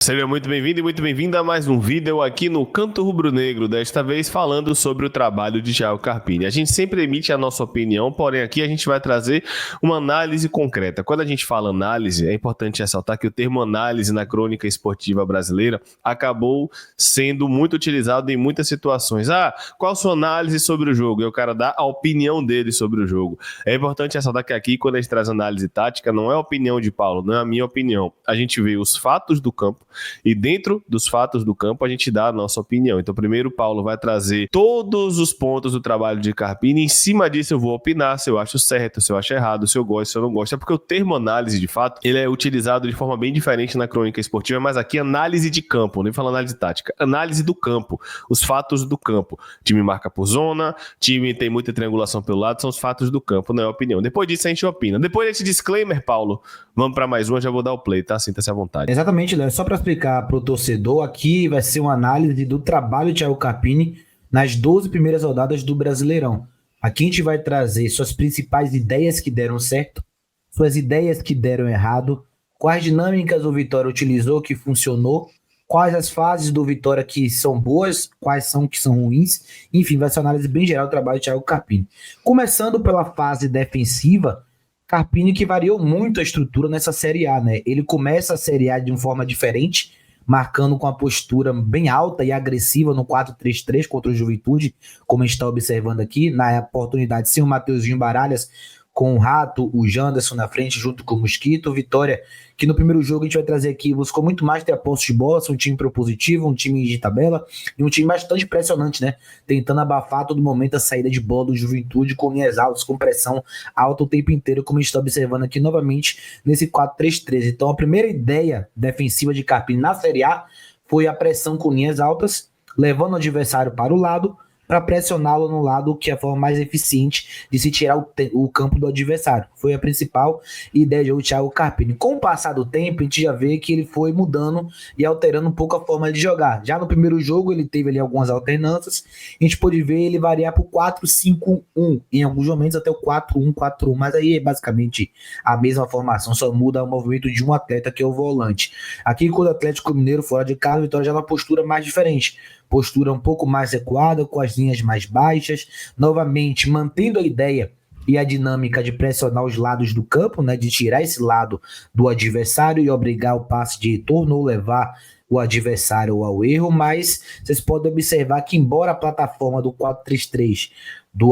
Seja muito bem-vindo e muito bem-vinda a mais um vídeo aqui no Canto Rubro-Negro, desta vez falando sobre o trabalho de Thiago Carpini. A gente sempre emite a nossa opinião, porém aqui a gente vai trazer uma análise concreta. Quando a gente fala análise, é importante ressaltar que o termo análise na crônica esportiva brasileira acabou sendo muito utilizado em muitas situações. Qual a sua análise sobre o jogo? E o cara dá a opinião dele sobre o jogo. É importante ressaltar que aqui, quando a gente traz análise tática, não é a opinião de Paulo, não é a minha opinião. A gente vê os fatos do campo, e dentro dos fatos do campo a gente dá a nossa opinião. Então primeiro o Paulo vai trazer todos os pontos do trabalho de Carpini, em cima disso eu vou opinar se eu acho certo, se eu acho errado, se eu gosto, se eu não gosto. É porque o termo análise, de fato, ele é utilizado de forma bem diferente na crônica esportiva, mas aqui análise de campo, nem falo análise tática, análise do campo, os fatos do campo. O time marca por zona, time tem muita triangulação pelo lado, são os fatos do campo, não é a opinião. Depois disso a gente opina. Depois desse disclaimer, Paulo, vamos para mais uma, já vou dar o play, tá? Sinta-se à vontade. Exatamente, Léo. Só para explicar para o torcedor, aqui vai ser uma análise do trabalho de Thiago Carpini nas 12 primeiras rodadas do Brasileirão. Aqui a gente vai trazer suas principais ideias que deram certo, suas ideias que deram errado, quais dinâmicas o Vitória utilizou que funcionou, quais as fases do Vitória que são boas, quais são que são ruins. Enfim, vai ser uma análise bem geral do trabalho de Thiago Carpini. Começando pela fase defensiva, Carpini que variou muito a estrutura nessa Série A, né? Ele começa a Série A de uma forma diferente, marcando com a postura bem alta e agressiva no 4-3-3 contra o Juventude, como a gente está observando aqui, na oportunidade sem o Mateuzinho Baralhas, com o Rato, o Janderson na frente, junto com o Mosquito. Vitória, que no primeiro jogo a gente vai trazer aqui, buscou muito mais ter a posse de bola, um time propositivo, um time de tabela, e um time bastante pressionante, né? Tentando abafar a todo momento a saída de bola do Juventude com linhas altas, com pressão alta o tempo inteiro, como a gente está observando aqui novamente nesse 4-3-3. Então a primeira ideia defensiva de Carpini na Série A foi a pressão com linhas altas, levando o adversário para o lado, para pressioná-lo no lado, que é a forma mais eficiente de se tirar o campo do adversário. Foi a principal ideia de Thiago Carpini. Com o passar do tempo, a gente já vê que ele foi mudando e alterando um pouco a forma de jogar. Já no primeiro jogo, ele teve ali algumas alternâncias. A gente pôde ver ele variar para o 4-5-1, em alguns momentos até o 4-1-4-1, mas aí é basicamente a mesma formação, só muda o movimento de um atleta, que é o volante. Aqui, quando o Atlético Mineiro fora de casa, o Vitória já é uma postura mais diferente. Postura um pouco mais recuada, com as linhas mais baixas, novamente mantendo a ideia e a dinâmica de pressionar os lados do campo, né, de tirar esse lado do adversário e obrigar o passe de retorno ou levar o adversário ao erro, mas vocês podem observar que, embora a plataforma do 4-3-3,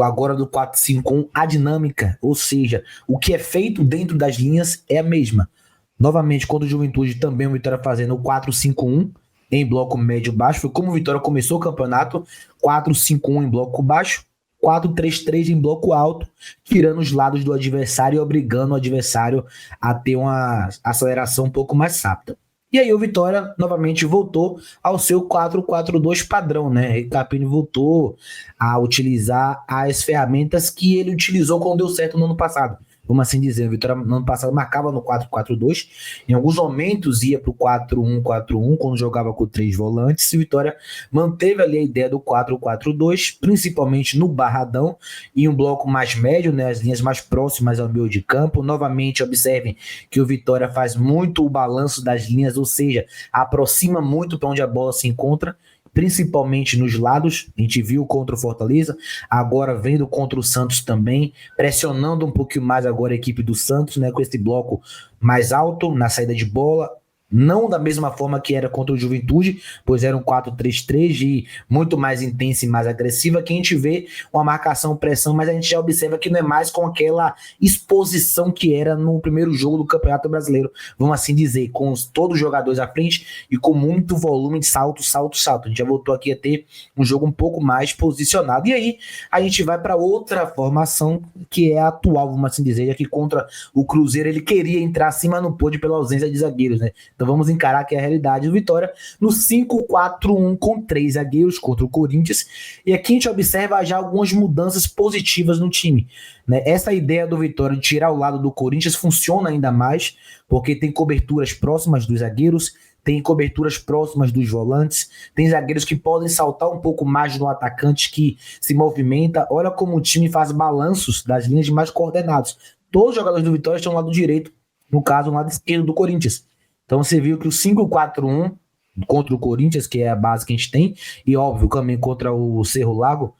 agora do 4-5-1, a dinâmica, ou seja, o que é feito dentro das linhas é a mesma. Novamente, contra o Juventude, também o Vitória fazendo o 4-5-1, em bloco médio-baixo. Foi como o Vitória começou o campeonato: 4-5-1 em bloco baixo, 4-3-3 em bloco alto, tirando os lados do adversário e obrigando o adversário a ter uma aceleração um pouco mais rápida. E aí o Vitória novamente voltou ao seu 4-4-2 padrão, né? E Carpini voltou a utilizar as ferramentas que ele utilizou quando deu certo no ano passado. Vamos assim dizer, o Vitória no ano passado marcava no 4-4-2, em alguns momentos ia para o 4-1-4-1, quando jogava com 3 volantes, e o Vitória manteve ali a ideia do 4-4-2, principalmente no Barradão, em um bloco mais médio, né, as linhas mais próximas ao meio de campo. Novamente, observem que o Vitória faz muito o balanço das linhas, ou seja, aproxima muito para onde a bola se encontra, principalmente nos lados. A gente viu contra o Fortaleza, agora vendo contra o Santos também, pressionando um pouquinho mais agora a equipe do Santos, né, com esse bloco mais alto na saída de bola, não da mesma forma que era contra o Juventude, pois era um 4-3-3 e muito mais intensa e mais agressiva, que a gente vê uma marcação, pressão, mas a gente já observa que não é mais com aquela exposição que era no primeiro jogo do Campeonato Brasileiro, vamos assim dizer, com todos os jogadores à frente e com muito volume de salto. A gente já voltou aqui a ter um jogo um pouco mais posicionado. E aí a gente vai para outra formação, que é a atual, vamos assim dizer, já que contra o Cruzeiro ele queria entrar assim, mas não pôde pela ausência de zagueiros, né? Então vamos encarar que é a realidade do Vitória no 5-4-1 com 3 zagueiros contra o Corinthians. E aqui a gente observa já algumas mudanças positivas no time, né? Essa ideia do Vitória de tirar o lado do Corinthians funciona ainda mais, porque tem coberturas próximas dos zagueiros, tem coberturas próximas dos volantes, tem zagueiros que podem saltar um pouco mais no atacante que se movimenta. Olha como o time faz balanços das linhas de mais coordenados. Todos os jogadores do Vitória estão no lado direito, no caso, no lado esquerdo do Corinthians. Então você viu que o 5-4-1 contra o Corinthians, que é a base que a gente tem, e óbvio, também contra o Cerro Lago,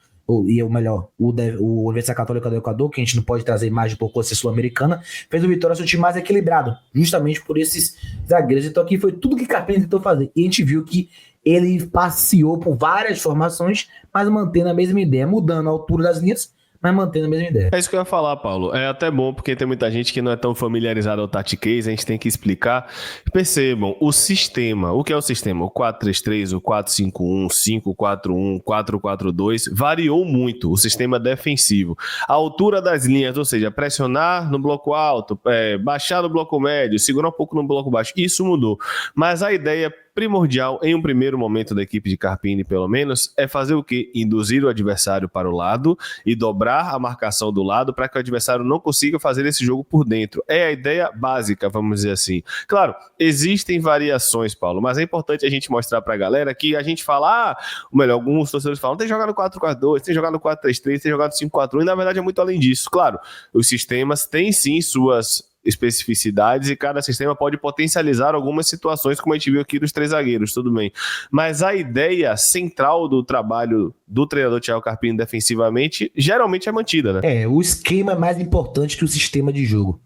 e o melhor, o Universidade Católica do Equador, que a gente não pode trazer imagem por ser sul-americana, fez o Vitória ser um time mais equilibrado, justamente por esses zagueiros. Então aqui foi tudo que Carpini tentou fazer. E a gente viu que ele passeou por várias formações, mas mantendo a mesma ideia, mudando a altura das linhas, mas mantendo a mesma ideia. É isso que eu ia falar, Paulo. É até bom, porque tem muita gente que não é tão familiarizada ao tactiquez, a gente tem que explicar. Percebam, o sistema, o que é o sistema? O 4-3-3, o 4-5-1, 5-4-1, 4-4-2, variou muito o sistema defensivo. A altura das linhas, ou seja, pressionar no bloco alto, baixar no bloco médio, segurar um pouco no bloco baixo, isso mudou. Mas a ideia primordial, em um primeiro momento da equipe de Carpini, pelo menos, é fazer o quê? Induzir o adversário para o lado e dobrar a marcação do lado para que o adversário não consiga fazer esse jogo por dentro. É a ideia básica, vamos dizer assim. Claro, existem variações, Paulo, mas é importante a gente mostrar para a galera que a gente fala, ou melhor, alguns torcedores falam, tem jogado no 4-4-2, tem jogado no 4-3-3, tem jogado no 5-4-1, e na verdade é muito além disso. Claro, os sistemas têm sim suas especificidades e cada sistema pode potencializar algumas situações, como a gente viu aqui dos 3 zagueiros, tudo bem. Mas a ideia central do trabalho do treinador Thiago Carpini defensivamente geralmente é mantida, né? O esquema é mais importante que o sistema de jogo.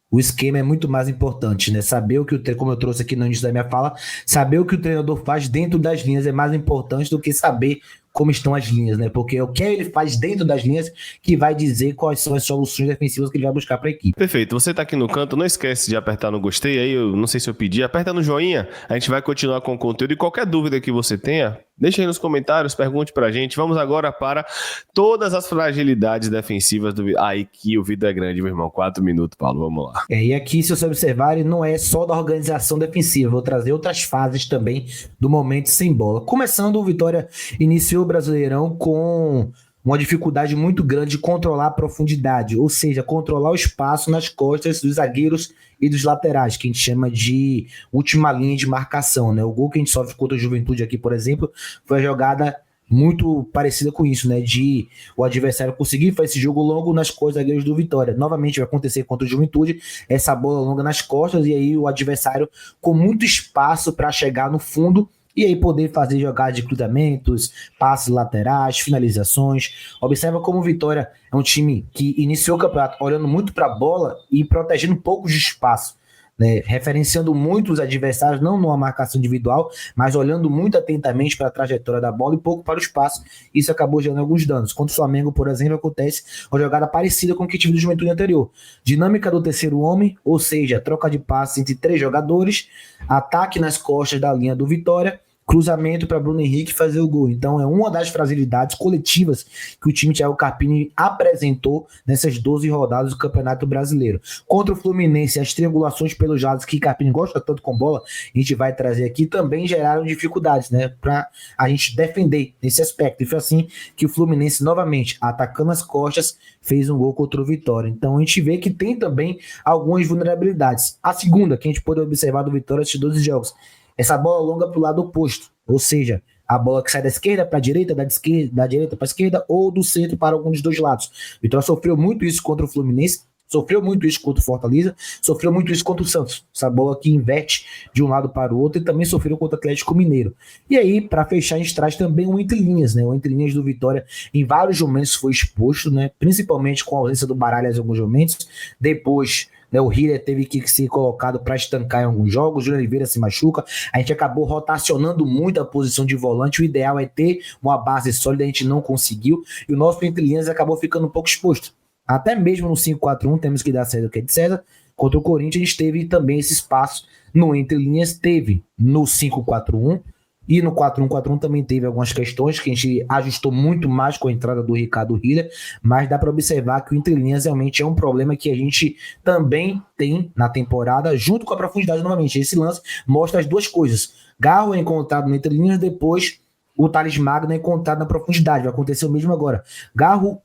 O esquema é muito mais importante, né? Saber o que como eu trouxe aqui no início da minha fala, saber o que o treinador faz dentro das linhas é mais importante do que saber como estão as linhas, né? Porque o que ele faz dentro das linhas que vai dizer quais são as soluções defensivas que ele vai buscar para a equipe. Perfeito. Você tá aqui no canto, não esquece de apertar no gostei aí, eu não sei se eu pedi, aperta no joinha, a gente vai continuar com o conteúdo e qualquer dúvida que você tenha, deixa aí nos comentários, pergunte pra gente. Vamos agora para todas as fragilidades defensivas do Vitória. Aí que o vídeo é grande, meu irmão. 4 minutos, Paulo, vamos lá. E aqui, se você observarem, não é só da organização defensiva, vou trazer outras fases também do momento sem bola. Começando, o Vitória iniciou o Brasileirão com uma dificuldade muito grande de controlar a profundidade, ou seja, controlar o espaço nas costas dos zagueiros e dos laterais, que a gente chama de última linha de marcação, né? O gol que a gente sofre contra a Juventude aqui, por exemplo, foi a jogada muito parecida com isso, né? De o adversário conseguir fazer esse jogo longo nas costas dos zagueiros do Vitória. Novamente vai acontecer contra o Juventude, essa bola longa nas costas, e aí o adversário com muito espaço para chegar no fundo e aí poder fazer jogadas de cruzamentos, passes laterais, finalizações. Observa como o Vitória é um time que iniciou o campeonato olhando muito para a bola e protegendo poucos de espaço, né? Referenciando muito os adversários, não numa marcação individual, mas olhando muito atentamente para a trajetória da bola e pouco para o espaço. Isso acabou gerando alguns danos. Contra o Flamengo, por exemplo, acontece uma jogada parecida com o que tive do Juventude anterior. Dinâmica do terceiro homem, ou seja, troca de passes entre 3 jogadores, ataque nas costas da linha do Vitória, cruzamento para Bruno Henrique fazer o gol. Então é uma das fragilidades coletivas que o time Thiago Carpini apresentou nessas 12 rodadas do Campeonato Brasileiro. Contra o Fluminense, as triangulações pelos lados que Carpini gosta tanto com bola, a gente vai trazer aqui, também geraram dificuldades, né, para a gente defender nesse aspecto. E foi assim que o Fluminense, novamente, atacando as costas, fez um gol contra o Vitória. Então a gente vê que tem também algumas vulnerabilidades. A segunda, que a gente pode observar do Vitória nesses 12 jogos, essa bola longa para o lado oposto, ou seja, a bola que sai da esquerda para a direita, da direita para a esquerda, ou do centro para algum dos dois lados. O Vitória sofreu muito isso contra o Fluminense, sofreu muito isso contra o Fortaleza, sofreu muito isso contra o Santos. Essa bola que inverte de um lado para o outro, e também sofreu contra o Atlético Mineiro. E aí, para fechar, a gente traz também o entre linhas, né? O entre linhas do Vitória em vários momentos foi exposto, né? Principalmente com a ausência do Baralhas em alguns momentos. Depois, né, o Hiller teve que ser colocado para estancar em alguns jogos, o Júnior Oliveira se machuca, a gente acabou rotacionando muito a posição de volante. O ideal é ter uma base sólida, a gente não conseguiu, e o nosso entre linhas acabou ficando um pouco exposto. Até mesmo no 5-4-1, temos que dar certo o que é de César. Contra o Corinthians, a gente teve também esse espaço no entre linhas, teve no 5-4-1, e no 4-1-4-1 também teve algumas questões que a gente ajustou muito mais com a entrada do Ricardo Hiller, mas dá para observar que o entre linhas realmente é um problema que a gente também tem na temporada, junto com a profundidade novamente. Esse lance mostra as duas coisas. Garro é encontrado no entre linhas, depois o Thales Magno é encontrado na profundidade. Vai acontecer o mesmo agora. Garro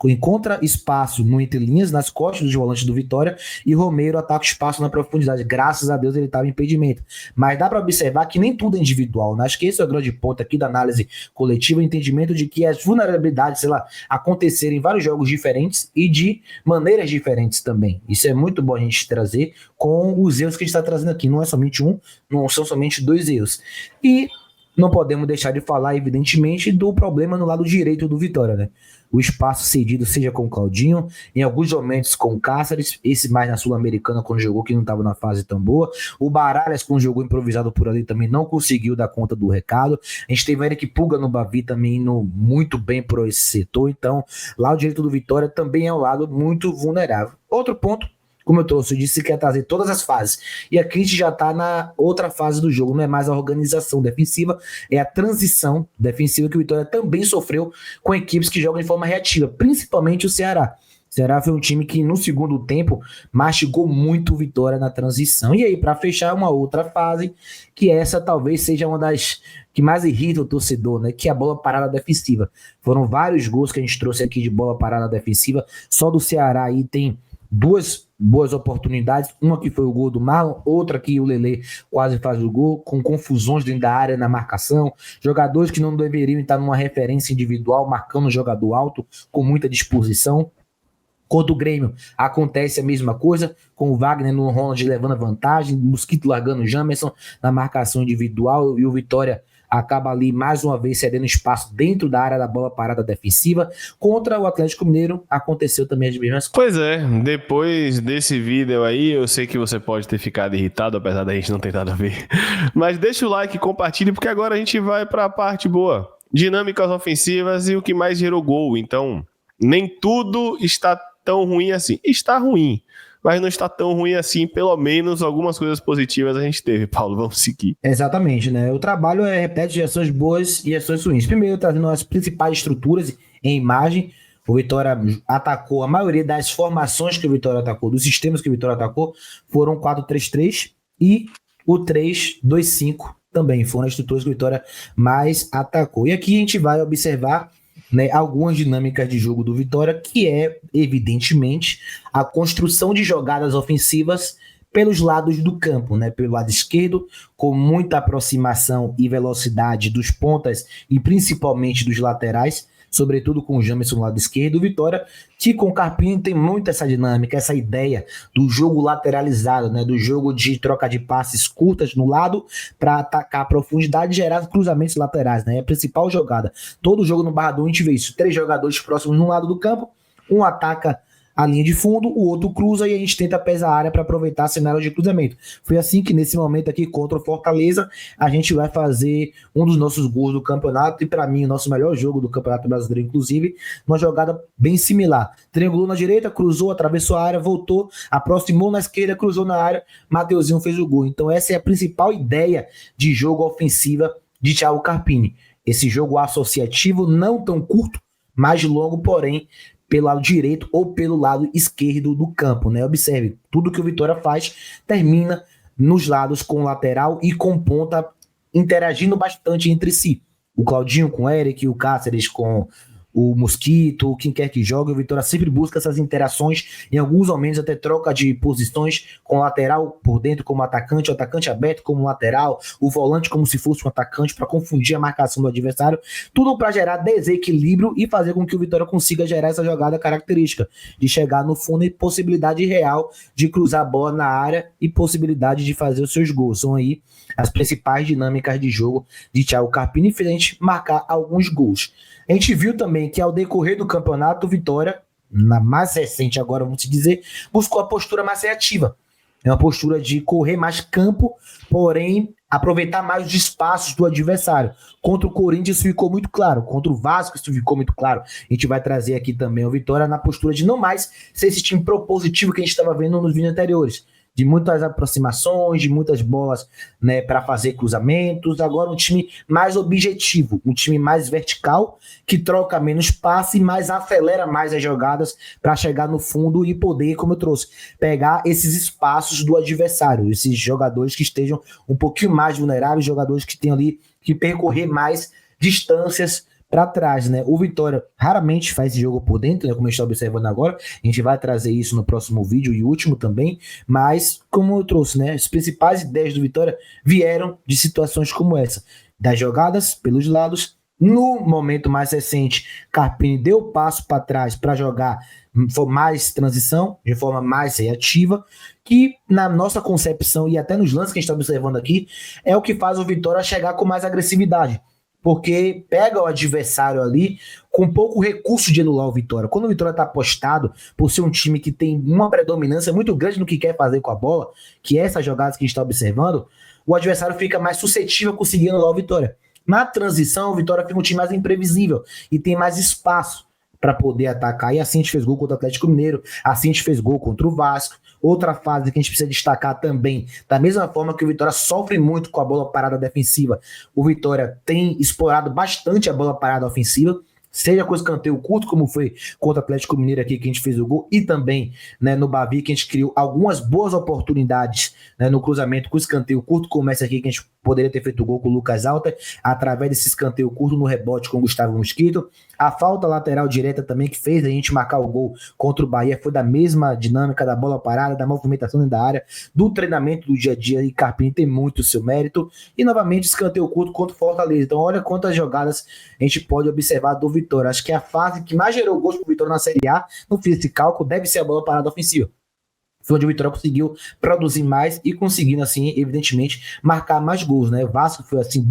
encontra espaço no entrelinhas, nas costas dos volantes do Vitória, e Romero ataca o espaço na profundidade. Graças a Deus ele estava em impedimento. Mas dá para observar que nem tudo é individual, né? Acho que esse é o grande ponto aqui da análise coletiva, o entendimento de que as vulnerabilidades, sei lá, acontecerem em vários jogos diferentes e de maneiras diferentes também. Isso é muito bom a gente trazer com os erros que a gente está trazendo aqui. Não é somente um, não são somente 2 erros. E não podemos deixar de falar, evidentemente, do problema no lado direito do Vitória, né? O espaço cedido, seja com o Claudinho, em alguns momentos com o Cáceres, esse mais na Sul-Americana, quando jogou, que não estava na fase tão boa. O Baralhas, quando jogou improvisado por ali, também não conseguiu dar conta do recado. A gente teve o Eric Puga no Bavi também indo muito bem por esse setor. Então, lá o direito do Vitória também é um lado muito vulnerável. Outro ponto, como eu trouxe, eu disse que ia trazer todas as fases. E aqui a gente já está na outra fase do jogo, não é mais a organização defensiva, é a transição defensiva que o Vitória também sofreu com equipes que jogam de forma reativa, principalmente o Ceará. O Ceará foi um time que no segundo tempo mastigou muito o Vitória na transição. E aí, para fechar, uma outra fase, que essa talvez seja uma das que mais irrita o torcedor, né? Que é a bola parada defensiva. Foram vários gols que a gente trouxe aqui de bola parada defensiva, só do Ceará aí tem 2 boas oportunidades, uma que foi o gol do Marlon, outra que o Lelê quase faz o gol, com confusões dentro da área na marcação, jogadores que não deveriam estar numa referência individual, marcando o jogador alto com muita disposição. Contra o Grêmio acontece a mesma coisa, com o Wagner no Ronald levando a vantagem, Mosquito largando o Jamerson na marcação individual, e o Vitória acaba ali mais uma vez cedendo espaço dentro da área da bola parada defensiva. Contra o Atlético Mineiro aconteceu também as mesmas Pois coisas. é, depois desse vídeo aí, eu sei que você pode ter ficado irritado, apesar da gente não ter nada a ver. Mas deixa o like e compartilhe, porque agora a gente vai para a parte boa. Dinâmicas ofensivas e o que mais gerou gol. Então, nem tudo está tão ruim assim. Está ruim, mas não está tão ruim assim. Pelo menos algumas coisas positivas a gente teve, Paulo. Vamos seguir. Exatamente, né? O trabalho é repleto de ações boas e ações ruins. Primeiro, trazendo as principais estruturas em imagem. O Vitória atacou, a maioria das formações que o Vitória atacou, dos sistemas que o Vitória atacou, foram 4-3-3 e o 3-2-5 também. Foram as estruturas que o Vitória mais atacou. E aqui a gente vai observar, né, algumas dinâmicas de jogo do Vitória, que é, evidentemente, a construção de jogadas ofensivas pelos lados do campo, né? Pelo lado esquerdo, com muita aproximação e velocidade dos pontas e principalmente dos laterais, sobretudo com o Jamerson no lado esquerdo. O Vitória, que com o Carpini tem muito essa dinâmica, essa ideia do jogo lateralizado, né? Do jogo de troca de passes curtas no lado para atacar a profundidade e gerar cruzamentos laterais, né? É a principal jogada. Todo jogo no Barradão a gente vê isso: 3 jogadores próximos no lado do campo, um ataca a linha de fundo, o outro cruza e a gente tenta pesar a área para aproveitar cenário de cruzamento. Foi assim que nesse momento aqui contra o Fortaleza a gente vai fazer um dos nossos gols do campeonato e para mim o nosso melhor jogo do Campeonato Brasileiro, inclusive, uma jogada bem similar. Triangulou na direita, cruzou, atravessou a área, voltou, aproximou na esquerda, cruzou na área, Mateuzinho fez o gol. Então essa é a principal ideia de jogo ofensiva de Thiago Carpini. Esse jogo associativo não tão curto, mais longo, porém pelo lado direito ou pelo lado esquerdo do campo, né? Observe, tudo que o Vitória faz termina nos lados com lateral e com ponta interagindo bastante entre si. O Claudinho com o Eric, o Cáceres com o Mosquito, quem quer que jogue, o Vitória sempre busca essas interações, em alguns momentos até troca de posições, com o lateral por dentro como atacante, o atacante aberto como lateral, o volante como se fosse um atacante para confundir a marcação do adversário, tudo para gerar desequilíbrio e fazer com que o Vitória consiga gerar essa jogada característica, de chegar no fundo e possibilidade real de cruzar a bola na área e possibilidade de fazer os seus gols. São aí as principais dinâmicas de jogo de Thiago Carpini, fez a gente marcar alguns gols. A gente viu também que ao decorrer do campeonato, o Vitória, na mais recente agora, vamos dizer, buscou a postura mais reativa. É uma postura de correr mais campo, porém aproveitar mais os espaços do adversário. Contra o Corinthians isso ficou muito claro, contra o Vasco isso ficou muito claro. A gente vai trazer aqui também o Vitória na postura de não mais ser esse time propositivo que a gente estava vendo nos vídeos anteriores, de muitas aproximações, de muitas bolas, né, para fazer cruzamentos. Agora um time mais objetivo, um time mais vertical, que troca menos passe, mas acelera mais as jogadas para chegar no fundo e poder, como eu trouxe, pegar esses espaços do adversário, esses jogadores que estejam um pouquinho mais vulneráveis, jogadores que tenham ali que percorrer mais distâncias para trás, né? O Vitória raramente faz esse jogo por dentro, né? Como a gente está observando agora. A gente vai trazer isso no próximo vídeo e último também. Mas, como eu trouxe, né? As principais ideias do Vitória vieram de situações como essa. Das jogadas pelos lados. No momento mais recente, Carpini deu passo para trás para jogar mais transição, de forma mais reativa, que na nossa concepção e até nos lances que a gente está observando aqui, é o que faz o Vitória chegar com mais agressividade. Porque pega o adversário ali com pouco recurso de anular o Vitória. Quando o Vitória está apostado por ser um time que tem uma predominância muito grande no que quer fazer com a bola, que é essas jogadas que a gente está observando, o adversário fica mais suscetível a conseguir anular o Vitória. Na transição, o Vitória fica um time mais imprevisível e tem mais espaço para poder atacar. E assim a gente fez gol contra o Atlético Mineiro, assim a gente fez gol contra o Vasco. Outra fase que a gente precisa destacar também, da mesma forma que o Vitória sofre muito com a bola parada defensiva, o Vitória tem explorado bastante a bola parada ofensiva, seja com escanteio curto, como foi contra o Atlético Mineiro aqui, que a gente fez o gol, e também, né, no Bavi, que a gente criou algumas boas oportunidades, né, no cruzamento com escanteio curto, como essa aqui, que a gente poderia ter feito o gol com o Lucas Alter, através desse escanteio curto no rebote com o Gustavo Mosquito. A falta lateral direta também que fez a gente marcar o gol contra o Bahia foi da mesma dinâmica da bola parada, da movimentação dentro da área, do treinamento do dia a dia, e Carpini tem muito o seu mérito. E novamente escanteio curto contra o Fortaleza. Então olha quantas jogadas a gente pode observar do Vitória. Acho que a fase que mais gerou gols pro Vitória na Série A, não fiz esse cálculo, deve ser a bola parada ofensiva. Foi onde o Vitória conseguiu produzir mais e conseguindo, assim, evidentemente, marcar mais gols, né? O Vasco foi, assim,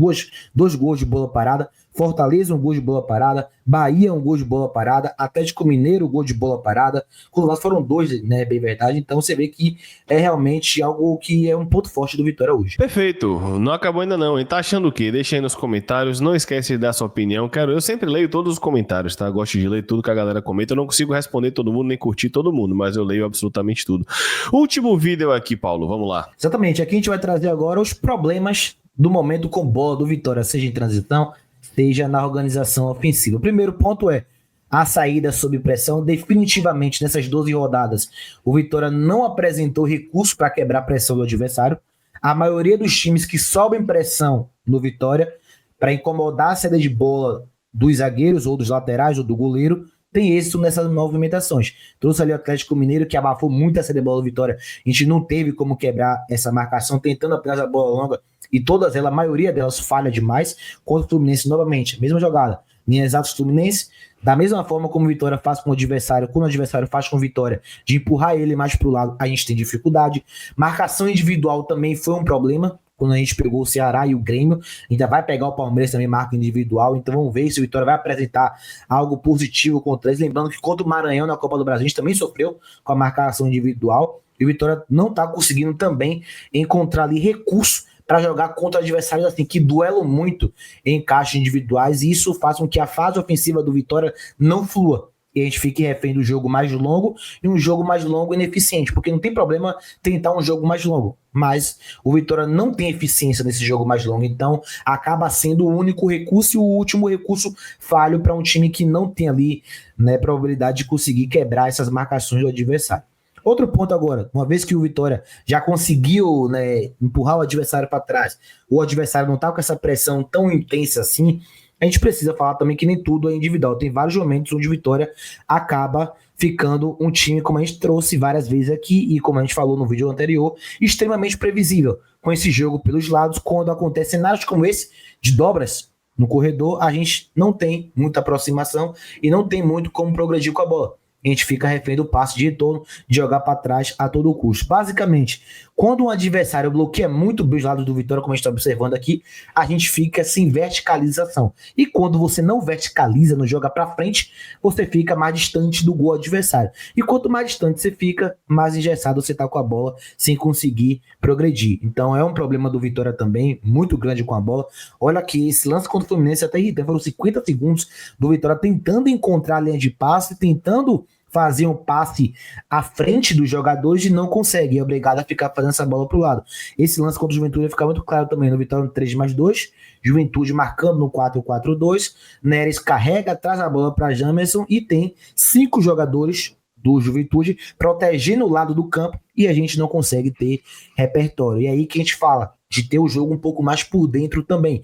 dois gols de bola parada, Fortaleza um gol de bola parada, Bahia um gol de bola parada, Atlético Mineiro um gol de bola parada, quando lá foram dois, né, bem verdade. Então você vê que é realmente algo que é um ponto forte do Vitória hoje. Perfeito, não acabou ainda não, hein? Tá achando o quê? Deixa aí nos comentários, não esquece de dar sua opinião, eu sempre leio todos os comentários, tá? Gosto de ler tudo que a galera comenta, eu não consigo responder todo mundo, nem curtir todo mundo, mas eu leio absolutamente tudo. Último vídeo aqui, Paulo, vamos lá. Exatamente, aqui a gente vai trazer agora os problemas do momento com bola do Vitória, seja em transição, seja na organização ofensiva. O primeiro ponto é a saída sob pressão. Definitivamente, nessas 12 rodadas, o Vitória não apresentou recurso para quebrar a pressão do adversário. A maioria dos times que sobem pressão no Vitória para incomodar a saída de bola dos zagueiros ou dos laterais ou do goleiro tem êxito nessas movimentações. Trouxe ali o Atlético Mineiro, que abafou muito a saída de bola do Vitória. A gente não teve como quebrar essa marcação, tentando apenas a bola longa, e todas elas, a maioria delas falha demais. Contra o Fluminense, novamente, mesma jogada. Linha exata do Fluminense, da mesma forma como o Vitória faz com o adversário, quando o adversário faz com o Vitória, de empurrar ele mais para o lado, a gente tem dificuldade. Marcação individual também foi um problema, quando a gente pegou o Ceará e o Grêmio, ainda vai pegar o Palmeiras também, marca individual, então vamos ver se o Vitória vai apresentar algo positivo contra eles, lembrando que contra o Maranhão na Copa do Brasil, a gente também sofreu com a marcação individual, e o Vitória não está conseguindo também encontrar ali recurso para jogar contra adversários assim, que duelam muito em caixas individuais, e isso faz com que a fase ofensiva do Vitória não flua. E a gente fique refém do jogo mais longo, e um jogo mais longo ineficiente, porque não tem problema tentar um jogo mais longo, mas o Vitória não tem eficiência nesse jogo mais longo, então acaba sendo o único recurso e o último recurso falho para um time que não tem ali, né, probabilidade de conseguir quebrar essas marcações do adversário. Outro ponto agora, uma vez que o Vitória já conseguiu, né, empurrar o adversário para trás, o adversário não está com essa pressão tão intensa assim, a gente precisa falar também que nem tudo é individual. Tem vários momentos onde o Vitória acaba ficando um time, como a gente trouxe várias vezes aqui e como a gente falou no vídeo anterior, extremamente previsível. Com esse jogo pelos lados, quando acontecem cenários como esse, de dobras no corredor, a gente não tem muita aproximação e não tem muito como progredir com a bola. A gente fica refém do passe de retorno, de jogar para trás a todo custo. Basicamente, quando um adversário bloqueia muito bem os lados do Vitória, como a gente está observando aqui, a gente fica sem verticalização. E quando você não verticaliza, não joga para frente, você fica mais distante do gol adversário. E quanto mais distante você fica, mais engessado você está com a bola, sem conseguir progredir. Então é um problema do Vitória também, muito grande com a bola. Olha aqui, esse lance contra o Fluminense até irritante, foram 50 segundos do Vitória tentando encontrar a linha de passe, tentando fazer um passe à frente dos jogadores e não consegue, é obrigado a ficar fazendo essa bola pro lado. Esse lance contra o Juventude vai ficar muito claro também no Vitória no 3+2, Juventude marcando no 4-4-2, Neres carrega, traz a bola para Jamerson e tem 5 jogadores do Juventude protegendo o lado do campo e a gente não consegue ter repertório. E aí que a gente fala de ter o jogo um pouco mais por dentro também.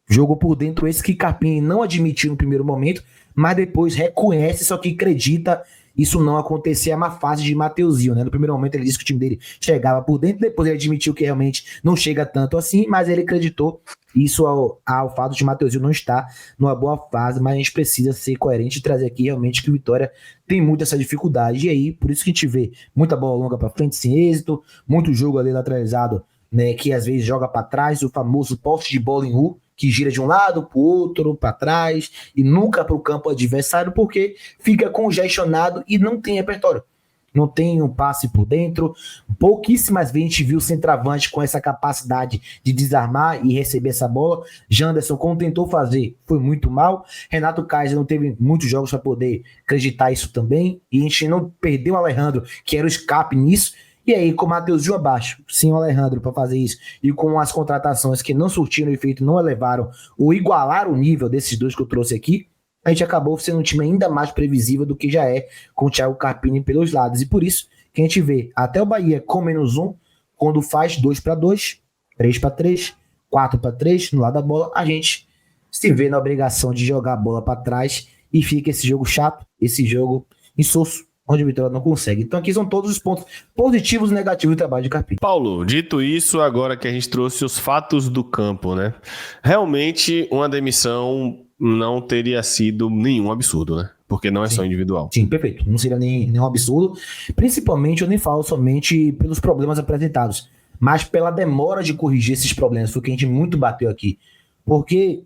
Jogou por dentro esse que Carpini não admitiu no primeiro momento, mas depois reconhece, só que acredita isso não acontecer. É uma fase de Mateuzinho, né? No primeiro momento ele disse que o time dele chegava por dentro, depois ele admitiu que realmente não chega tanto assim, mas ele acreditou isso ao fato de Mateuzinho não estar numa boa fase, mas a gente precisa ser coerente e trazer aqui realmente que o Vitória tem muito essa dificuldade. E aí, por isso que a gente vê muita bola longa para frente sem êxito, muito jogo ali lateralizado, né, que às vezes joga para trás, o famoso poste de bola em U, que gira de um lado para o outro, para trás, e nunca para o campo adversário, porque fica congestionado e não tem repertório. Não tem um passe por dentro. Pouquíssimas vezes a gente viu o centroavante com essa capacidade de desarmar e receber essa bola. Janderson, quando tentou fazer, foi muito mal. Renato Kaiser não teve muitos jogos para poder acreditar isso também. E a gente não perdeu o Alejandro, que era o escape nisso. E aí, com o Mateuzinho abaixo, sem o Alejandro para fazer isso, e com as contratações que não surtiram efeito, não elevaram ou igualaram o nível desses dois que eu trouxe aqui, a gente acabou sendo um time ainda mais previsível do que já é com o Thiago Carpini pelos lados. E por isso que a gente vê até o Bahia com -1, quando faz 2-2, 3-3, 4-3 no lado da bola, a gente se vê na obrigação de jogar a bola para trás e fica esse jogo chato, esse jogo insosso, onde o Vitória não consegue. Então aqui são todos os pontos positivos e negativos do trabalho de Carpini. Paulo, dito isso, agora que a gente trouxe os fatos do campo, né? Realmente uma demissão não teria sido nenhum absurdo, né? Porque não é só individual. Sim, perfeito. Não seria nenhum absurdo. Principalmente, eu nem falo somente pelos problemas apresentados, mas pela demora de corrigir esses problemas. Foi o que a gente muito bateu aqui. Porque,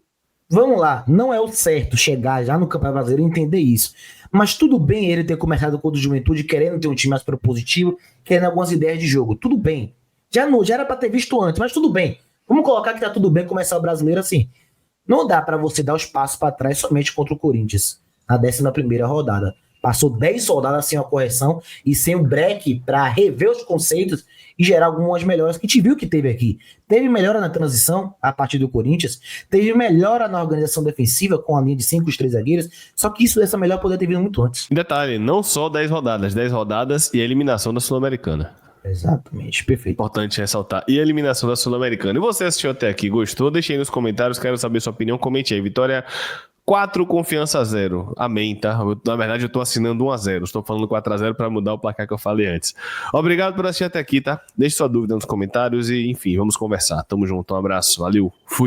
vamos lá, não é o certo chegar já no Campeonato Brasileiro e entender isso. Mas tudo bem ele ter começado contra o Juventude querendo ter um time mais propositivo, querendo algumas ideias de jogo. Tudo bem. Já era para ter visto antes, mas tudo bem. Vamos colocar que tá tudo bem começar o Brasileiro assim. Não dá para você dar os passos para trás somente contra o Corinthians, na 11ª rodada. Passou 10 rodadas sem a correção e sem o break para rever os conceitos e gerar algumas melhoras que a gente viu que teve aqui. Teve melhora na transição a partir do Corinthians, teve melhora na organização defensiva com a linha de 5 e 3 zagueiros, só que essa melhora poderia ter vindo muito antes. Detalhe, não só 10 rodadas e a eliminação da Sul-Americana. Exatamente, perfeito. Importante ressaltar. E a eliminação da Sul-Americana. E você assistiu até aqui, gostou? Deixe aí nos comentários, quero saber sua opinião, comente aí. Vitória 4, confiança 0. Amém, tá? Na verdade, eu tô assinando 1-0. Estou falando 4-0 para mudar o placar que eu falei antes. Obrigado por assistir até aqui, tá? Deixe sua dúvida nos comentários e, enfim, vamos conversar. Tamo junto, um abraço, valeu, fui.